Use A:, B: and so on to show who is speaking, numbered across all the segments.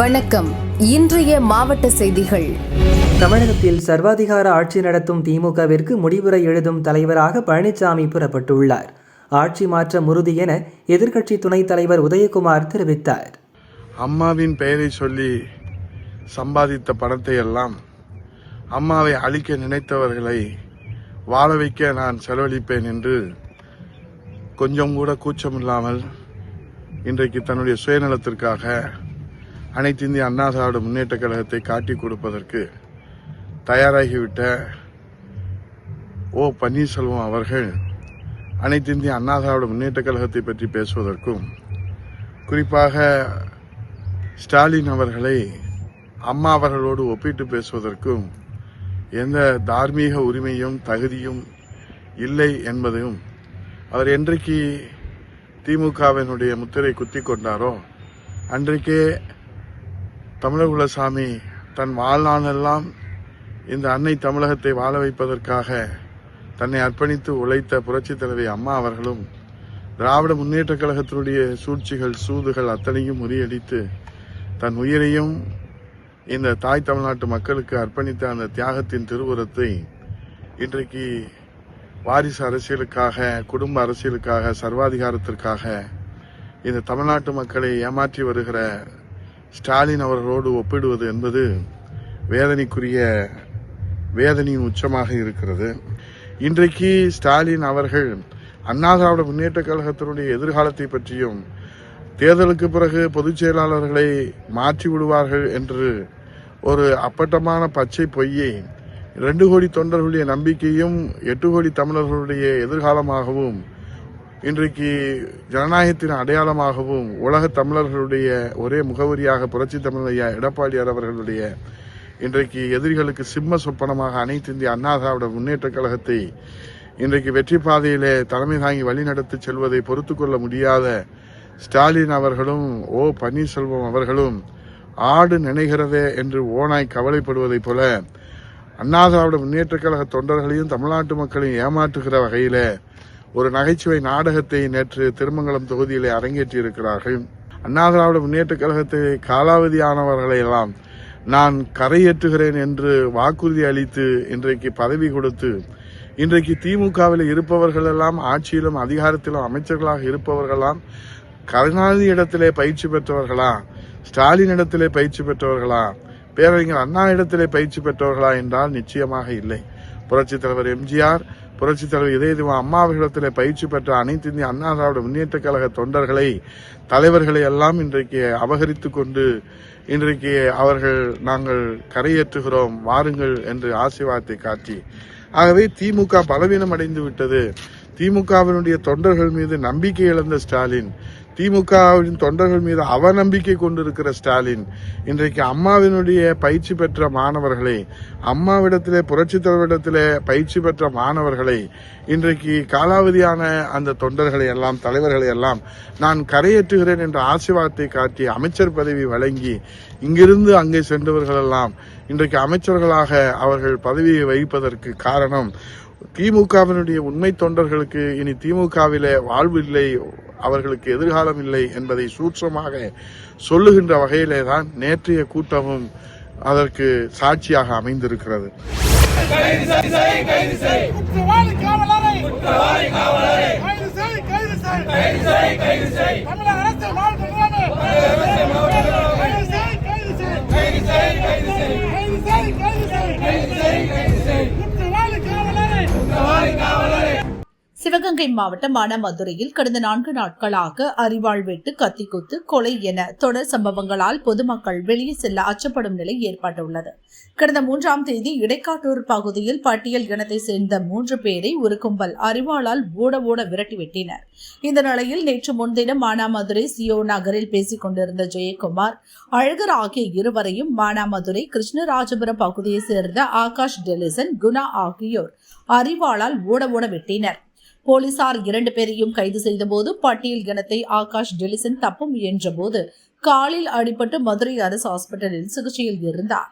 A: வணக்கம். இன்றைய மாவட்ட செய்திகள்.
B: தமிழகத்தில் சர்வாதிகார ஆட்சி நடத்தும் திமுகவிற்கு முடிவுரை எழுதும் தலைவராக பழனிசாமி புறப்பட்டுள்ளார். ஆட்சி மாற்றம் உறுதி என எதிர்க்கட்சி துணைத் தலைவர் உதயகுமார் தெரிவித்தார்.
C: அம்மாவின் பெயரை சொல்லி சம்பாதித்த பணத்தை எல்லாம் அம்மாவை அழிக்க நினைத்தவர்களை வாழ வைக்க நான் செலவழிப்பேன் என்று கொஞ்சம் கூட கூச்சமில்லாமல் இன்றைக்கு தன்னுடைய சுயநலத்திற்காக அனைத்து இந்திய அண்ணா திராவிட முன்னேற்ற கழகத்தை காட்டிக் கொடுப்பதற்கு தயாராகிவிட்ட ஓ பன்னீர்செல்வம் அவர்கள் அனைத்து இந்திய அண்ணா திராவிட முன்னேற்ற கழகத்தை பற்றி பேசுவதற்கும், குறிப்பாக ஸ்டாலின் அவர்களை அம்மா அவர்களோடு ஒப்பிட்டு பேசுவதற்கும் எந்த தார்மீக உரிமையும் தகுதியும் இல்லை என்பதையும், அவர் என்றைக்கு திமுகவினுடைய முத்திரை குத்தி கொண்டாரோ அன்றைக்கே தமிழகுலசாமி தன் வாழ்நாளெல்லாம் இந்த அன்னை தமிழகத்தை வாழ வைப்பதற்காக தன்னை அர்ப்பணித்து உழைத்த புரட்சித் தலைவி அம்மா அவர்களும் திராவிட முன்னேற்ற கழகத்தினுடைய சூழ்ச்சிகள் சூதுகள் அத்தனையும் முறியடித்து தன் உயிரையும் இந்த தாய் தமிழ்நாட்டு மக்களுக்கு அர்ப்பணித்த அந்த தியாகத்தின் திருவுரத்தை இன்றைக்கு வாரிசு அரசியலுக்காக, குடும்ப அரசியலுக்காக, சர்வாதிகாரத்திற்காக இந்த தமிழ்நாட்டு மக்களை ஏமாற்றி வருகிற ஸ்டாலின் அவர்களோடு ஒப்பிடுவது என்பது வேதனையின் உச்சமாக இருக்கிறது. இன்றைக்கு ஸ்டாலின் அவர்கள் அண்ணா திராவிட முன்னேற்ற கழகத்தினுடைய எதிர்காலத்தை பற்றியும், தேர்தலுக்கு பிறகு பொதுச் செயலாளர்களை மாற்றி விடுவார்கள் என்று ஒரு அப்பட்டமான பச்சை பொய்யை 2 கோடி தொண்டர்களுடைய நம்பிக்கையும் 8 கோடி தமிழர்களுடைய எதிர்காலமாகவும், இன்றைக்கு ஜனநாயகத்தின் அடையாளமாகவும், உலக தமிழர்களுடைய ஒரே முகவரியாக புரட்சி தமிழையா எடப்பாடியார் அவர்களுடைய இன்றைக்கு எதிரிகளுக்கு சிம்ம சொப்பனமாக அனைத்து இந்திய அண்ணா திராவிட முன்னேற்ற கழகத்தை இன்றைக்கு வெற்றி பாதையிலே தலைமை தாங்கி வழிநடத்தி செல்வதை பொறுத்து கொள்ள முடியாத ஸ்டாலின் அவர்களும் ஓ பன்னீர்செல்வம் அவர்களும் ஆடு நினைகிறதே என்று ஓனாய் கவலைப்படுவதைப் போல அண்ணா திராவிட முன்னேற்ற கழக தொண்டர்களையும் தமிழ்நாட்டு மக்களையும் ஏமாற்றுகிற வகையில ஒரு நகைச்சுவை நாடகத்தை நேற்று திருமங்கலம் தொகுதியிலே அரங்கேற்றி இருக்கிறார்கள். அண்ணா திராவிட முன்னேற்ற கழகத்தை காலாவதியானவர்களை எல்லாம் நான் கரையேற்றுகிறேன் என்று வாக்குறுதி அளித்து இன்றைக்கு பதவி கொடுத்து, இன்றைக்கு திமுகவில் இருப்பவர்கள் எல்லாம் ஆட்சியிலும் அதிகாரத்திலும் அமைச்சர்களாக இருப்பவர்களாம் கருணாநிதி இடத்திலே பயிற்சி பெற்றவர்களா, ஸ்டாலின் இடத்திலே பயிற்சி பெற்றவர்களா, பேரறிஞர் அண்ணா இடத்திலே பயிற்சி பெற்றவர்களா என்றால் நிச்சயமாக இல்லை. புரட்சித் தலைவர் எம்ஜிஆர், புரட்சித் தலைவர் இதயதேவ அம்மாவிடத்திலே பயிற்சி பெற்ற அனைத்து இந்திய அண்ணா திராவிட முன்னேற்ற கழக தொண்டர்களை, தலைவர்களை எல்லாம் இன்றைக்கு அபகரித்துக் கொண்டு இன்றைக்கு அவர்கள் நாங்கள் கரையேற்றுகிறோம் வாருங்கள் என்று ஆசீர்வாதத்தை காட்டி, ஆகவே திமுக பலவீனம் அடைந்து விட்டது. திமுகவினுடைய தொண்டர்கள் மீது நம்பிக்கை இழந்த ஸ்டாலின், திமுகவின் தொண்டர்கள் மீது அவநம்பிக்கை கொண்டிருக்கிற ஸ்டாலின் இன்றைக்கு அம்மாவினுடைய பயிற்சி பெற்ற மாணவர்களை, அம்மாவிடத்திலே புரட்சித் தலைவரிடத்திலே பயிற்சி பெற்ற மாணவர்களை, இன்றைக்கு காலாவதியான அந்த தொண்டர்களை எல்லாம், தலைவர்களை எல்லாம் நான் கரையேற்றுகிறேன் என்ற ஆசீர்வாதத்தை காட்டி அமைச்சர் பதவி வழங்கி இங்கிருந்து அங்கே சென்றவர்கள் எல்லாம் இன்றைக்கு அமைச்சர்களாக அவர்கள் பதவியை வகிப்பதற்கு காரணம் திமுகவினுடைய உண்மை தொண்டர்களுக்கு இனி திமுகவிலே வாழ்வு இல்லை, அவர்களுக்கு எதிர்காலம் இல்லை என்பதை சூட்சமாக சொல்லுகின்ற வகையிலேதான் நேற்றைய கூட்டமும் அதற்கு சாட்சியாக அமைந்திருக்கிறது.
D: சிவகங்கை மாவட்டம் மானாமதுரையில் கடந்த 4 நாட்களாக அரிவாள் வெட்டு, கத்திக்குத்து, கொலை என தொடர் சம்பவங்களால் பொதுமக்கள் வெளியே செல்ல அச்சப்படும் நிலை ஏற்பட்டுள்ளது. கடந்த 3ஆம் தேதி இடைக்காட்டூர் பகுதியில் பட்டியல் இனத்தை சேர்ந்த 3 பேரை ஒரு கும்பல் அரிவாளால் ஓட விரட்டிவிட்டனர். இந்த நிலையில் நேற்று முன்தினம் மானாமதுரை சிஓ நகரில் பேசிக் கொண்டிருந்த ஜெயக்குமார், அழகர் ஆகிய இருவரையும் மானாமதுரை கிருஷ்ணராஜபுரம் பகுதியை சேர்ந்த ஆகாஷ் டெலிசன், குணா ஆகியோர் அரிவாளால் ஓட வெட்டினர். போலீசார் 2 பேரையும் கைது செய்தபோது பட்டியல் இனத்தை ஆகாஷ் டெலிசன் தப்ப முயன்ற போது காலில் அடிபட்டு மதுரை அரசு ஹாஸ்பிட்டலில் சிகிச்சையில் இருந்தார்.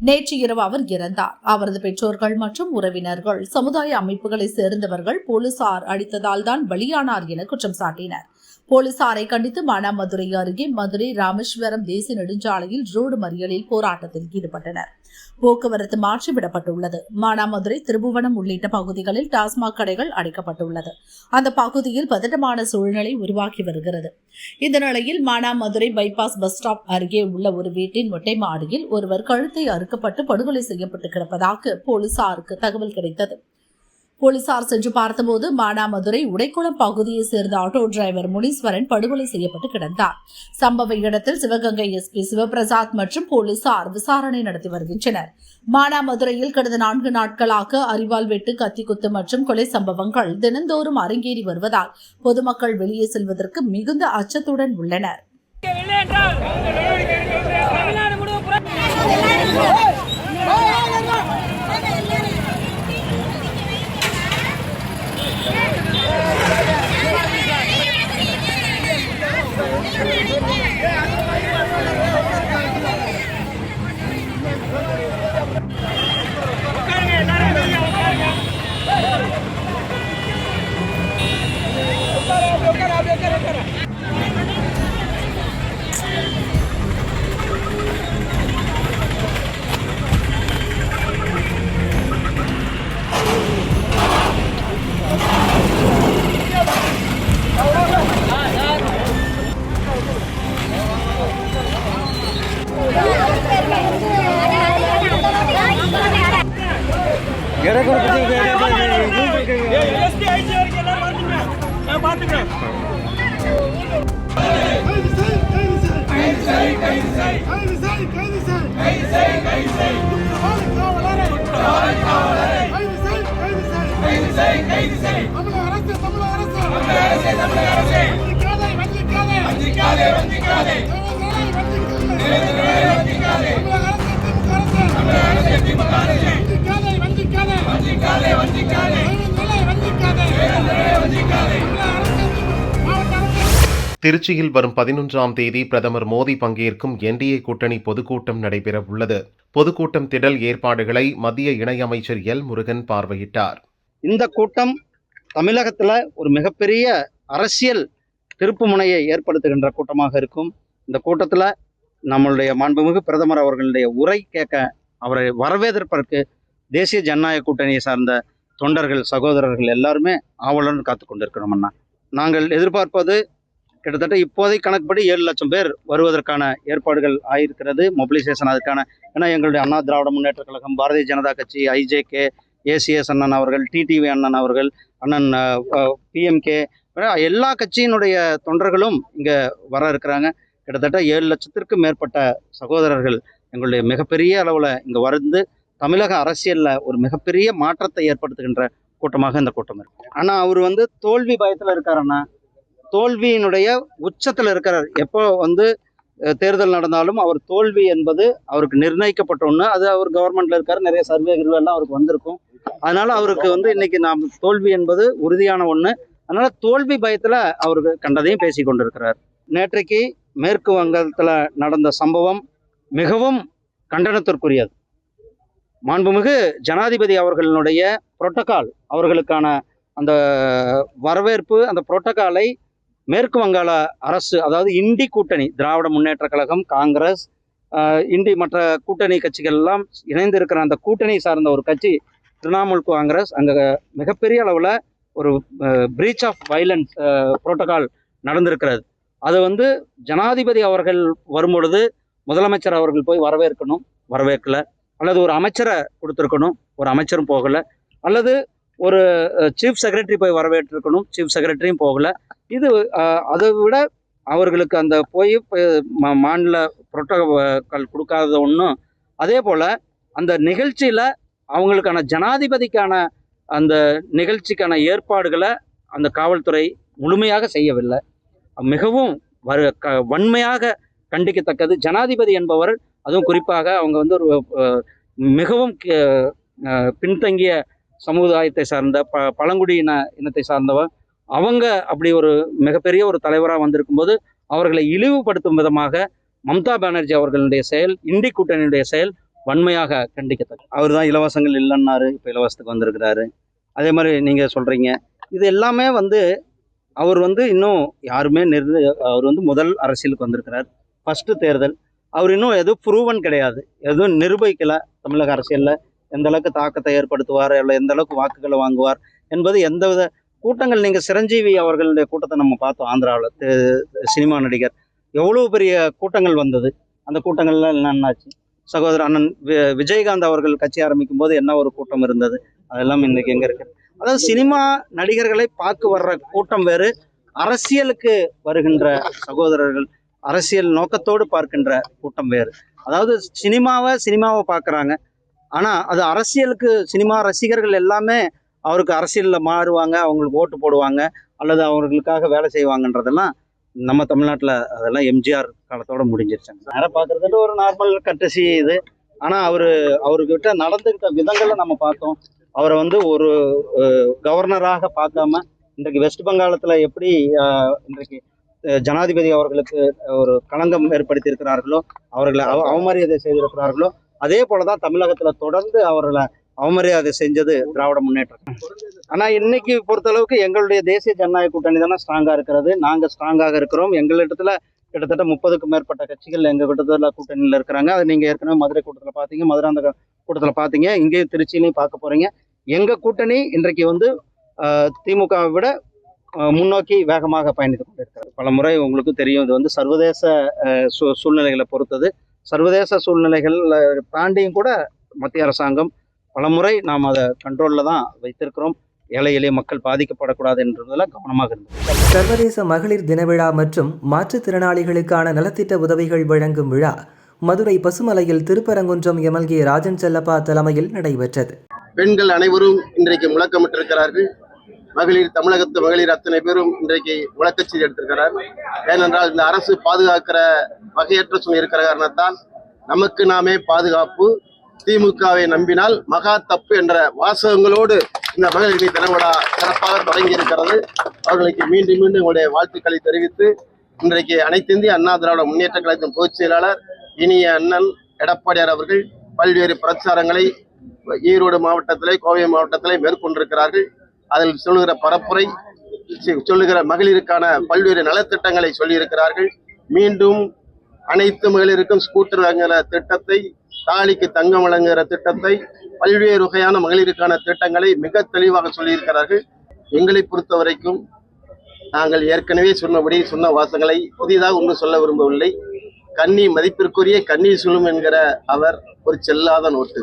D: நேற்று இரவு அவர் இறந்தார். அவரது பெற்றோர்கள் மற்றும் உறவினர்கள், சமுதாய அமைப்புகளை சேர்ந்தவர்கள் போலீசார் அடித்ததால் தான் பலியானார் என குற்றம் சாட்டினர். போலீசாரை கண்டித்து மானாமதுரை அருகே மதுரை ராமேஸ்வரம் தேசிய நெடுஞ்சாலையில் ரோடு மறியலில் போராட்டத்தில் ஈடுபட்டனர். போக்குவரத்து மாற்றிவிடப்பட்டுள்ளது. மானாமதுரை, திருபுவனம் உள்ளிட்ட பகுதிகளில் டாஸ்மாக் கடைகள் அடைக்கப்பட்டுள்ளது. அந்த பகுதியில் பதட்டமான சூழ்நிலை உருவாகி வருகிறது. இந்த நிலையில் மானாமதுரை பைபாஸ் பஸ் ஸ்டாப் அருகே உள்ள ஒரு வீட்டின் மொட்டை மாடியில் ஒருவர் கழுத்தை அறுக்கப்பட்டு படுகொலை செய்யப்பட்டு கிடப்பதாக போலீசாருக்கு தகவல் கிடைத்தது. போலீசார் சென்று பார்த்தபோது மானாமதுரை உடைக்குளம் பகுதியை சேர்ந்த ஆட்டோ டிரைவர் முனீஸ்வரன் படுகொலை செய்யப்பட்டு கிடந்தார். சம்பவ இடத்தில் சிவகங்கை எஸ்பி சிவபிரசாத் மற்றும் போலீசார் விசாரணை நடத்தி வருகின்றனர். மானாமதுரையில் கடந்த 4 நாட்களாக அரிவாள் வெட்டு, கத்திக்குத்து மற்றும் கொலை சம்பவங்கள் தினந்தோறும் அரங்கேறி வருவதால் பொதுமக்கள் வெளியே செல்வதற்கு மிகுந்த அச்சத்துடன் உள்ளனர்.
E: திருச்சியில் வரும் 11ஆம் தேதி பிரதமர் மோடி பங்கேற்கும் என்டிஏ கூட்டணி பொதுக்கூட்டம் நடைபெற உள்ளது. பொதுக்கூட்டம் திடல் ஏற்பாடுகளை மத்திய இணையமைச்சர் எல் முருகன் பார்வையிட்டார்.
F: இந்த கூட்டம் தமிழகத்தில் ஒரு மிகப்பெரிய அரசியல் திருப்புமுனையை ஏற்படுத்துகின்ற கூட்டமாக இருக்கும். இந்த கூட்டத்தில் நம்மளுடைய மாண்புமிகு பிரதமர் அவர்களுடைய உரை கேட்க, அவரை வரவேற்பதற்கு தேசிய ஜனநாயக கூட்டணியை சார்ந்த தொண்டர்கள், சகோதரர்கள் எல்லாருமே ஆவலுடன் காத்து கொண்டிருக்கிறோம்னா, நாங்கள் எதிர்பார்ப்பது கிட்டத்தட்ட இப்போதைக்கு கணக்குப்படி 7 லட்சம் பேர் வருவதற்கான ஏற்பாடுகள் ஆகியிருக்கிறது. மொபிலைசேஷன் அதுக்கான, ஏன்னா எங்களுடைய அண்ணா திராவிட முன்னேற்ற கழகம், பாரதிய ஜனதா கட்சி, ஐஜேகே, ஏசிஎஸ் அண்ணன் அவர்கள், டிடிவி அண்ணன் அவர்கள், அண்ணன் பிஎம்கே, எல்லா கட்சியினுடைய தொண்டர்களும் இங்கே வர இருக்கிறாங்க. கிட்டத்தட்ட 7 லட்சத்திற்கும் மேற்பட்ட சகோதரர்கள் எங்களுடைய மிகப்பெரிய அளவில் இங்கே வந்து தமிழக அரசியலில் ஒரு மிகப்பெரிய மாற்றத்தை ஏற்படுத்துகின்ற கூட்டமாக இந்த கூட்டம் இருக்கு. ஆனால் அவர் வந்து தோல்வி பயத்தில் இருக்காருன்னா, தோல்வியினுடைய உச்சத்தில் இருக்கிறார். எப்போ வந்து தேர்தல் நடந்தாலும் அவர் தோல்வி என்பது அவருக்கு நிர்ணயிக்கப்பட்ட ஒன்று. அது அவர் கவர்மெண்ட்ல இருக்காரு, நிறைய சர்வே எல்லாம் அவருக்கு வந்திருக்கும். அதனால அவருக்கு வந்து இன்னைக்கு நாம் தோல்வி என்பது உறுதியான ஒன்று. அதனால தோல்வி பயத்தில் அவருக்கு கண்டதையும் பேசி கொண்டிருக்கிறார். நேற்றைக்கு மேற்கு வங்கத்தில் நடந்த சம்பவம் மிகவும் கண்டனத்திற்குரியது. மாண்புமிகு ஜனாதிபதி அவர்களுடைய புரோட்டோகால், அவர்களுக்கான அந்த வரவேற்பு, அந்த புரோட்டோகாலை மேற்கு வங்காள அரசு, அதாவது இண்டி கூட்டணி, திராவிட முன்னேற்ற கழகம், காங்கிரஸ், இண்டி மற்ற கூட்டணி கட்சிகள் எல்லாம் இணைந்திருக்கிற அந்த கூட்டணி சார்ந்த ஒரு கட்சி திரிணாமுல் காங்கிரஸ், அங்கே மிகப்பெரிய அளவில் ஒரு பிரீச் ஆஃப் வைலன்ஸ் புரோட்டோகால் நடந்திருக்கிறது. அது வந்து ஜனாதிபதி அவர்கள் வரும்பொழுது முதலமைச்சர் அவர்கள் போய் வரவேற்கணும், வரவேற்கல. அல்லது ஒரு அமைச்சரை கொடுத்துருக்கணும், ஒரு அமைச்சரும் போகலை. அல்லது ஒரு சீஃப் செக்ரட்டரி போய் வரவேற்றிருக்கணும், சீஃப் செக்ரட்டரியும் போகலை. இது அதை விட அவர்களுக்கு அந்த போய் மாநில புரோட்டோகால் கொடுக்காத ஒன்றும். அதே போல் அந்த நிகழ்ச்சியில் அவங்களுக்கான ஜனாதிபதிக்கான அந்த நிகழ்ச்சிக்கான ஏற்பாடுகளை அந்த காவல்துறை முழுமையாக செய்யவில்லை. மிகவும் வன்மையாக கண்டிக்கத்தக்கது. ஜனாதிபதி என்பவர், அதுவும் குறிப்பாக அவங்க வந்து ஒரு மிகவும் பின்தங்கிய சமுதாயத்தை சார்ந்த பழங்குடியின இனத்தை சார்ந்தவர். அவங்க அப்படி ஒரு மிகப்பெரிய ஒரு தலைவராக வந்திருக்கும்போது அவர்களை இழிவுபடுத்தும் விதமாக மம்தா பானர்ஜி அவர்களுடைய செயல், இண்டி கூட்டணியுடைய செயல் வன்மையாக கண்டிக்கத்தக்கது. அவர் தான் இலவசங்கள் இல்லைன்னாரு, இப்போ இலவசத்துக்கு வந்திருக்கிறாரு. அதே மாதிரி நீங்கள் சொல்கிறீங்க, இது எல்லாமே வந்து அவர் வந்து இன்னும் யாருமே அவர் வந்து முதல் அரசியலுக்கு வந்திருக்கிறார். ஃபஸ்ட்டு தேர்தல். அவர் இன்னும் எதுவும் ப்ரூவன் கிடையாது, எதுவும் நிரூபிக்கலை. தமிழக அரசியலில் எந்த அளவுக்கு தாக்கத்தை ஏற்படுத்துவார், இல்லை எந்த அளவுக்கு வாக்குகளை வாங்குவார் என்பது எந்தவித கூட்டங்கள். நீங்கள் சிரஞ்சீவி அவர்களுடைய கூட்டத்தை நம்ம பார்த்தோம் ஆந்திராவில். சினிமா நடிகர் எவ்வளோ பெரிய கூட்டங்கள் வந்தது. அந்த கூட்டங்கள்லாம் என்னாச்சு? சகோதரர் அண்ணன் விஜயகாந்த் அவர்கள் கட்சி ஆரம்பிக்கும் போது என்ன ஒரு கூட்டம் இருந்தது, அதெல்லாம் இன்னைக்கு எங்கே இருக்கு? அதாவது சினிமா நடிகர்களை பார்க்க வர்ற கூட்டம் வேறு, அரசியலுக்கு வருகின்ற சகோதரர்கள் அரசியல் நோக்கத்தோடு பார்க்கின்ற கூட்டம் வேறு. அதாவது சினிமாவை பார்க்குறாங்க, ஆனால் அது அரசியலுக்கு சினிமா ரசிகர்கள் எல்லாமே அவருக்கு அரசியலில் மாறுவாங்க, அவங்களுக்கு ஓட்டு போடுவாங்க அல்லது அவர்களுக்காக வேலை செய்வாங்கன்றதெல்லாம் நம்ம தமிழ்நாட்டில் அதெல்லாம் எம்ஜிஆர் காலத்தோடு முடிஞ்சிருச்சாங்க. நேரம் பார்க்குறது ஒரு நார்மல் கட்டசி இது. ஆனால் அவர்கிட்ட நடந்துக்கிட்ட விதங்களை நம்ம பார்த்தோம். அவரை வந்து ஒரு கவர்னராக பார்க்காம இன்றைக்கு வெஸ்ட் பெங்காலத்தில் எப்படி இன்றைக்கு ஜனாதிபதி அவர்களுக்கு ஒரு களங்கம் ஏற்படுத்தியிருக்கிறார்களோ, அவர்களை அவமரியாதை செய்திருக்கிறார்களோ, அதே போல தான் தமிழகத்தில் தொடர்ந்து அவர்களை அவமரியாதை செஞ்சது திராவிட முன்னேற்றம். ஆனால் இன்னைக்கு பொறுத்தளவுக்கு எங்களுடைய தேசிய ஜனநாயக கூட்டணி தானே ஸ்ட்ராங்காக இருக்கிறது. நாங்கள் ஸ்ட்ராங்காக இருக்கிறோம். எங்களிடத்துல கிட்டத்தட்ட 30க்கும் மேற்பட்ட கட்சிகள் எங்கள் கூட்டத்தில் கூட்டணியில் இருக்கிறாங்க. அது நீங்கள் ஏற்கனவே மதுரை கூட்டத்தில் பார்த்தீங்க, மதுராந்த கூட்டத்தில் பார்த்தீங்க, இங்கேயும் திருச்சியிலையும் பார்க்க போகிறீங்க. எங்கள் கூட்டணி இன்றைக்கு வந்து திமுகவை விட முன்னோக்கி வேகமாக பயணித்து கொண்டிருக்கிறது. பல முறை உங்களுக்கு தெரியும், இது வந்து சர்வதேச சூழ்நிலைகளை பொறுத்தது. சர்வதேச சூழ்நிலைகள் தாண்டியும் கூட மத்திய அரசாங்கம் பல முறை நாம் அதை கண்ட்ரோலில் தான் வைத்திருக்கிறோம். ஏழை எளிய மக்கள் பாதிக்கப்படக்கூடாது என்றதில் கவனமாக இருந்தது.
B: சர்வதேச மகளிர் தின விழா மற்றும் மாற்றுத்திறனாளிகளுக்கான நலத்திட்ட உதவிகள் வழங்கும் விழா மதுரை பசுமலையில் திருப்பரங்குன்றம் எம்எல்ஏ ராஜன் செல்லப்பா தலைமையில் நடைபெற்றது.
G: பெண்கள் அனைவரும் இன்றைக்கு முழக்கமிட்டிருக்கிறார்கள். தமிழகத்து மகளிர் அத்தனை பேரும் இன்றைக்கு முழக்கச்செய்தி எடுத்திருக்கிறார். ஏனென்றால் இந்த அரசு பாதுகாக்கிற வகையற்ற சூழ்நிலை இருக்கிற காரணத்தால் நமக்கு நாமே பாதுகாப்பு, திமுகவை நம்பினால் மகா தப்பு என்ற வாசகங்களோடு இந்த மகளிர் தின விழா சிறப்பாக தொடங்கி இருக்கிறது. அவர்களுக்கு மீண்டும் மீண்டும் உங்களுடைய வாழ்த்துக்களை தெரிவித்து, இன்றைக்கு அனைத்து இந்திய அண்ணா திராவிட முன்னேற்ற கழகத்தின் பொதுச் செயலாளர் இனிய அண்ணன் எடப்பாடியார் அவர்கள் பல்வேறு பிரச்சாரங்களை ஈரோடு மாவட்டத்திலே, கோவை மாவட்டத்திலே மேற்கொண்டிருக்கிறார்கள். அதில் சொல்லுகிற பரப்புரை, சொல்லுகிற மகளிருக்கான பல்வேறு நலத்திட்டங்களை சொல்லியிருக்கிறார்கள். மீண்டும் அனைத்து மகளிருக்கும் ஸ்கூட்டர் வாங்குகிற திட்டத்தை, தாலிக்கு தங்கம் வழங்குகிற திட்டத்தை, பல்வேறு வகையான மகளிருக்கான திட்டங்களை மிக தெளிவாக சொல்லியிருக்கிறார்கள். எங்களை பொறுத்த வரைக்கும் நாங்கள் ஏற்கனவே சொன்ன வாசங்களை புதிதாக ஒன்று சொல்ல விரும்பவில்லை. மதிப்பிற்குரிய கண்ணீர் சுழும் என்கிற அவர் ஒரு செல்லாத நோட்டு.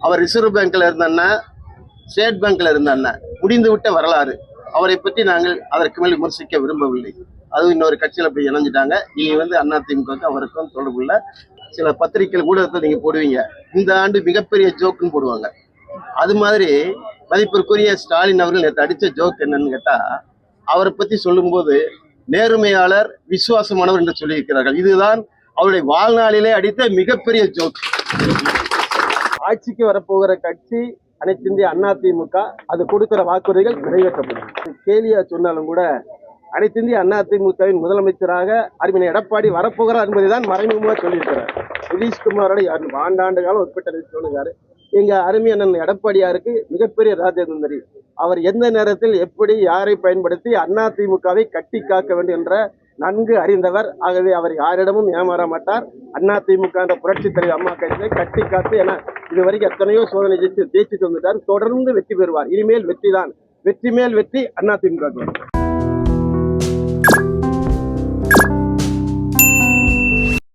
G: அவர் ரிசர்வ் பேங்க்ல இருந்த ஸ்டேட் பேங்க்ல இருந்த முடிந்து விட்ட வரலாறு. அவரை பற்றி நாங்கள் அதற்கு மேல் விமர்சிக்க விரும்பவில்லை. அதுவும் இன்னொரு கட்சியில் அப்படி இணைஞ்சிட்டாங்க. நீங்க வந்து அதிமுக அவருக்கும் தொடர்புள்ள சில பத்திரிகைகள் ஊடகத்தை நீங்க போடுவீங்க, இந்த ஆண்டு மிகப்பெரிய ஜோக்குன்னு போடுவாங்க. அது மாதிரி மதிப்பிற்குரிய ஸ்டாலின் அவர்கள் நேற்று அடிச்ச ஜோக் என்னன்னு கேட்டா, அவரை பத்தி சொல்லும்போது நேர்மையாளர், விசுவாசமானவர் என்று சொல்லியிருக்கிறார்கள். இதுதான் அவருடைய வாழ்நாளிலே அடித்த மிகப்பெரிய ஜோக்.
H: ஆட்சிக்கு வரப்போகிற கட்சி அனைத்து இந்திய அதிமுக. அது கொடுக்கிற வாக்குறுதிகள் நிறைவேற்றப்படும். கேலியா சொன்னாலும் கூட அனைத்து இந்திய அதிமுகவின் முதலமைச்சராக அறிஞர் எடப்பாடி வரப்போகிறார் என்பதைதான் மறைமுகமாக சொல்லியிருக்கிறார். நிதிஷ்குமாரோட ஆண்டாண்டு காலம் உட்பட்ட சொல்லுகிறாரு. எங்க அருமை அண்ணன் எடப்பாடியாருக்கு மிகப்பெரிய ராஜதந்திரி. அவர் எந்த நேரத்தில் எப்படி யாரை பயன்படுத்தி அதிமுகவை கட்டி காக்க வேண்டும் என்ற நன்கு அறிந்தவர். ஆகவே அவர் யாரிடமும் ஏமாற மாட்டார். அதிமுக என்ற புரட்சி தலைவர் அம்மா கட்சியை கட்டி காத்து என இதுவரைக்கும் எத்தனையோ சோதனை ஜெயிச்சுட்டு வந்துட்டார். தொடர்ந்து வெற்றி பெறுவார். இனிமேல் வெற்றி தான், வெற்றி மேல் வெற்றி அதிமுக.